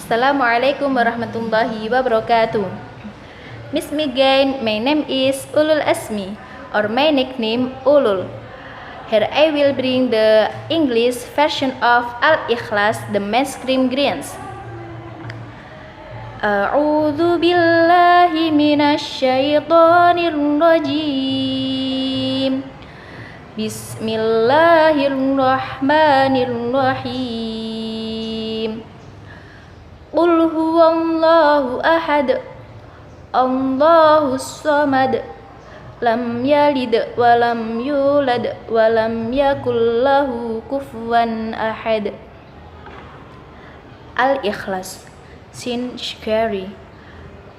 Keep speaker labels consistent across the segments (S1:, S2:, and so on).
S1: Assalamualaikum warahmatullahi wabarakatuh. Miss Megan, my name is Ulul Asmi, or my nickname Ulul. Here I will bring the English version of Al-Ikhlas, the mainstream greens. A'udzu billahi minasy syaithanir rajim. Bismillahirrahmanirrahim. Qul huwallahu ahad, Allahus samad, lam yalid wa lam yulad wa lam yakul lahu kufuwan ahad. Al-Ikhlas, Sin Shkari,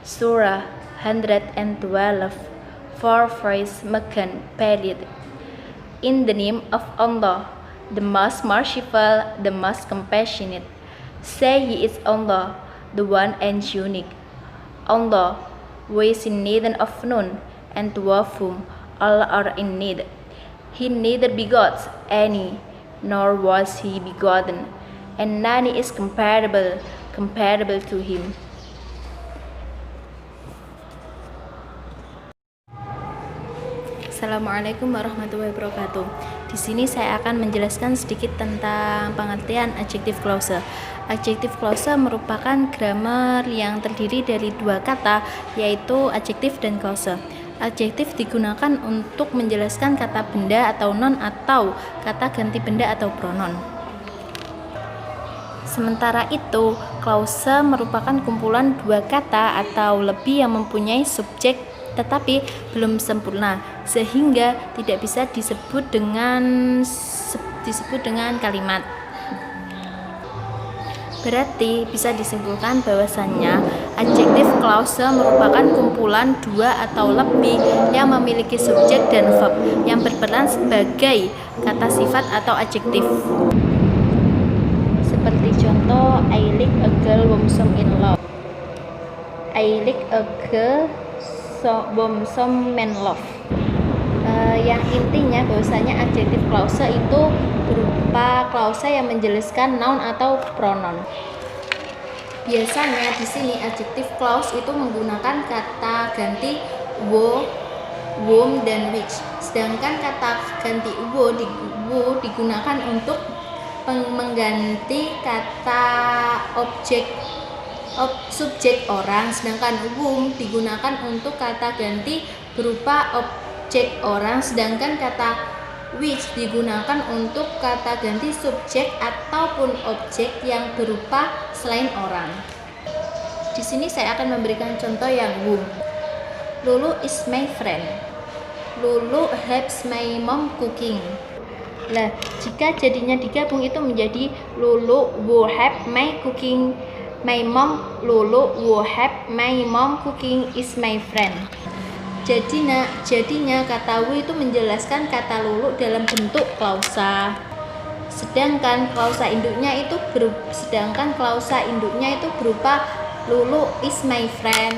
S1: Surah 112, 4 verse Meccan period. In the name of Allah, the most merciful, the most compassionate. Say He is Allah, the one and unique. Allah, who is in need of none, and to whom all are in need. He neither begot any, nor was He begotten, and none is comparable to Him. Assalamualaikum warahmatullahi wabarakatuh. Di sini saya akan menjelaskan sedikit tentang pengertian adjective clause. Adjective clause merupakan grammar yang terdiri dari dua kata, yaitu adjective dan clause. Adjektif digunakan untuk menjelaskan kata benda atau noun atau kata ganti benda atau pronoun. Sementara itu, clause merupakan kumpulan dua kata atau lebih yang mempunyai subjek tetapi belum sempurna, sehingga tidak bisa disebut dengan kalimat. Berarti bisa disimpulkan bahwasannya adjective clause merupakan kumpulan dua atau lebih yang memiliki subjek dan verb yang berperan sebagai kata sifat atau adjektif. Seperti contoh, I like a girl whom some in love. I like a girl whom some men love. Yang intinya bahwasanya adjective clause itu berupa clause yang menjelaskan noun atau pronoun. Biasanya di sini adjective clause itu menggunakan kata ganti whom dan which. Sedangkan kata ganti who digunakan untuk mengganti kata subjek orang, sedangkan whom digunakan untuk kata ganti berupa objek orang, sedangkan kata which digunakan untuk kata ganti subjek ataupun objek yang berupa selain orang. Di sini saya akan memberikan contoh yang whom. Lulu is my friend. Lulu helps my mom cooking. Nah, jika jadinya digabung itu menjadi Lulu will help my cooking my mom. Lulu will help my mom cooking is my friend. Jadinya kata will itu menjelaskan kata Lulu dalam bentuk klausa. Sedangkan klausa induknya itu berupa Lulu is my friend.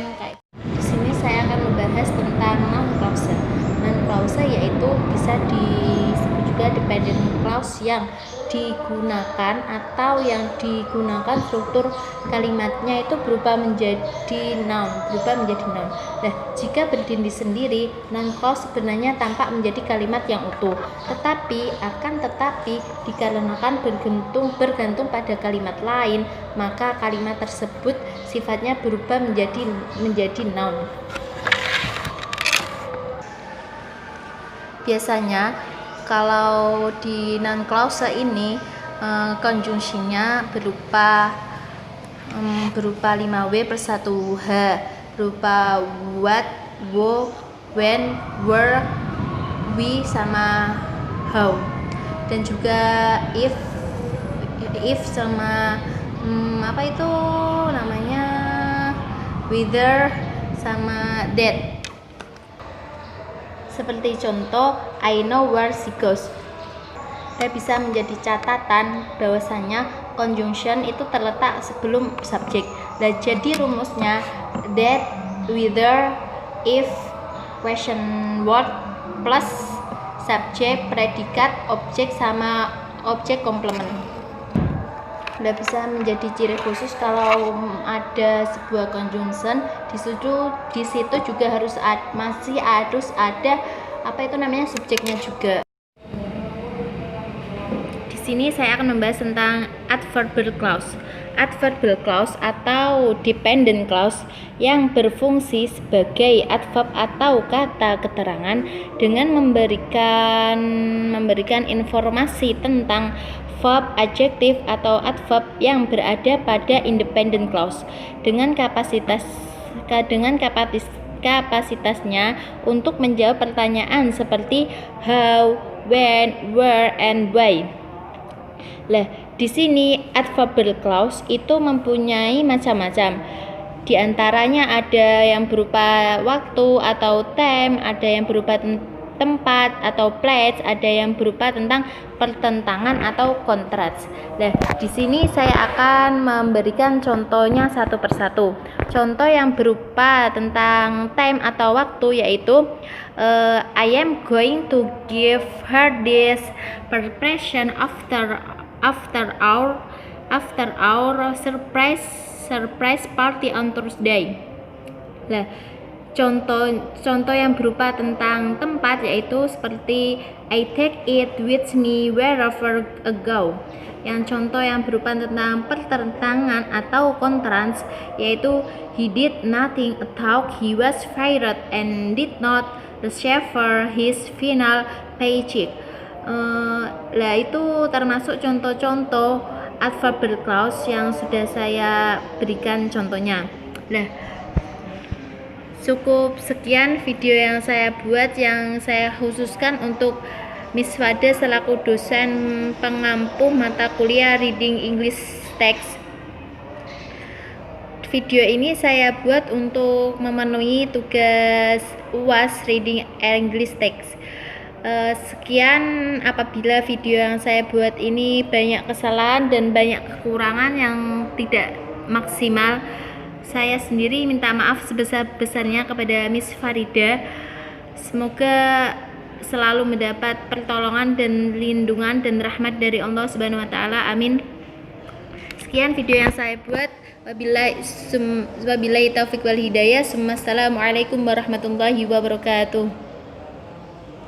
S1: Di sini saya akan membahas tentang noun clause. Noun clause yaitu bisa disebut juga dependent clause yang digunakan atau yang digunakan struktur kalimatnya itu berubah menjadi noun. Nah, jika berdiri sendiri, noun clause sebenarnya tampak menjadi kalimat yang utuh. Tetapi dikarenakan bergantung pada kalimat lain, maka kalimat tersebut sifatnya berubah menjadi noun. Biasanya kalau di noun clause ini konjungsinya berupa 5W per 1H, berupa what, wo, when, where, we sama how, dan juga if sama whether sama that. Seperti contoh, I know where she goes. Bisa menjadi catatan bahwasanya conjunction itu terletak sebelum subjek. Jadi rumusnya that, whether, if, question word plus subjek, predikat, objek sama objek komplement. Tidak bisa menjadi ciri khusus kalau ada sebuah conjunction di situ juga masih harus ada subjeknya juga. Di sini saya akan membahas tentang adverbial clause. Adverbial clause atau dependent clause yang berfungsi sebagai adverb atau kata keterangan dengan memberikan informasi tentang verb, adjektif atau adverb yang berada pada independent clause dengan kapasitasnya untuk menjawab pertanyaan seperti how, when, where, and why. Di sini adverbial clause itu mempunyai macam-macam. Di antaranya ada yang berupa waktu atau time, ada yang berupa tempat atau place, ada yang berupa tentang pertentangan atau kontras. Di sini saya akan memberikan contohnya satu persatu. Contoh yang berupa tentang time atau waktu yaitu I am going to give her this preparation after our surprise party on Thursday. Contoh yang berupa tentang tempat yaitu seperti I take it with me wherever I go. Yang contoh yang berupa tentang pertentangan atau kontras yaitu he did nothing at all, he was fired and did not receive his final paycheck. Itu termasuk contoh-contoh adverbial clause yang sudah saya berikan contohnya. Cukup sekian video yang saya buat, yang saya khususkan untuk Miss Fada selaku dosen pengampu mata kuliah Reading English Text. Video ini saya buat untuk memenuhi tugas UAS Reading English Text. Sekian, apabila video yang saya buat ini banyak kesalahan dan banyak kekurangan yang tidak maksimal, saya sendiri minta maaf sebesar-besarnya kepada Miss Farida. Semoga selalu mendapat pertolongan dan lindungan dan rahmat dari Allah Subhanahu wa taala. Amin. Sekian video yang saya buat. Wabillahi taufiq wal hidayah. Assalamualaikum warahmatullahi wabarakatuh.